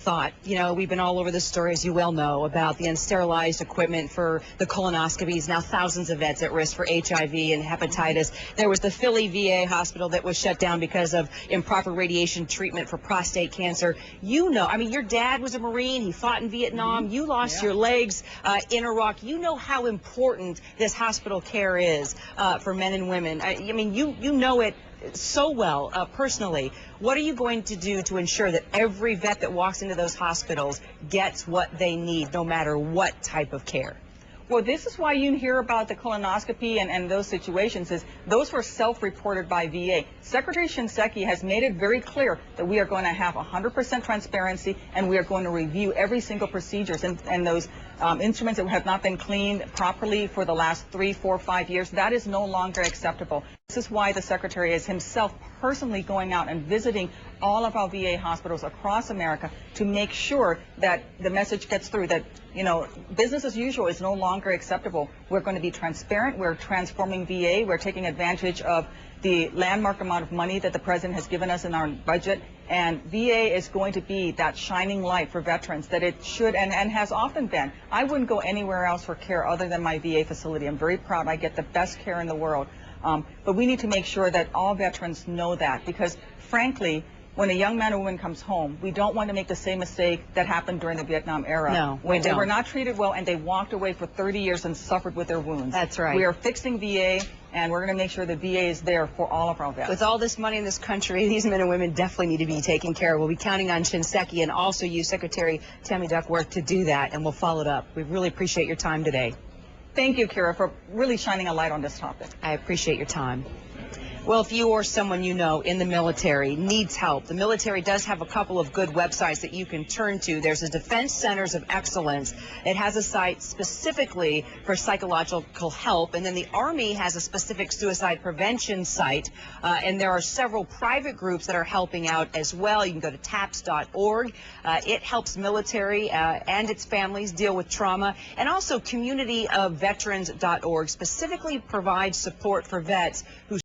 thought. You know, we've been all over the story, as you well know, about the unsterilized equipment for the colonoscopies. Now thousands of vets at risk for HIV and hepatitis. There was the Philly VA hospital that was shut down because of improper radiation treatment for prostate cancer. You know, I mean, your dad was a Marine. He fought in Vietnam. You lost your legs in Iraq. You know how important this hospital care is for men and women. I mean, you know it so well personally. What are you going to do to ensure that every vet that walks into those hospitals gets what they need, no matter what type of care? Well, this is why you hear about the colonoscopy and those situations, is those were self-reported by VA. Secretary Shinseki has made it very clear that we are going to have 100% transparency, and we are going to review every single procedures and those instruments that have not been cleaned properly for the last 3, 4, 5 years. That is no longer acceptable. This is why the Secretary is himself personally going out and visiting all of our VA hospitals across America to make sure that the message gets through that, you know, business as usual is no longer acceptable. We're going to be transparent. We're transforming VA. We're taking advantage of the landmark amount of money that the President has given us in our budget. And VA is going to be that shining light for veterans that it should and has often been. I wouldn't go anywhere else for care other than my VA facility. I'm very proud. I get the best care in the world. But we need to make sure that all veterans know that, because frankly, when a young man or woman comes home, we don't want to make the same mistake that happened during the Vietnam era. No, when they were not treated well and they walked away for 30 years and suffered with their wounds. That's right. We are fixing VA, and we're going to make sure that VA is there for all of our vets. With all this money in this country, these men and women definitely need to be taken care of. We'll be counting on Shinseki and also you, Secretary Tammy Duckworth, to do that, and we'll follow it up. We really appreciate your time today. Thank you, Kira, for really shining a light on this topic. I appreciate your time. Well, if you or someone you know in the military needs help, the military does have a couple of good websites that you can turn to. There's a Defense Centers of Excellence. It has a site specifically for psychological help, and then the Army has a specific suicide prevention site, and there are several private groups that are helping out as well. You can go to taps.org. It helps military and its families deal with trauma, and also communityofveterans.org specifically provides support for vets who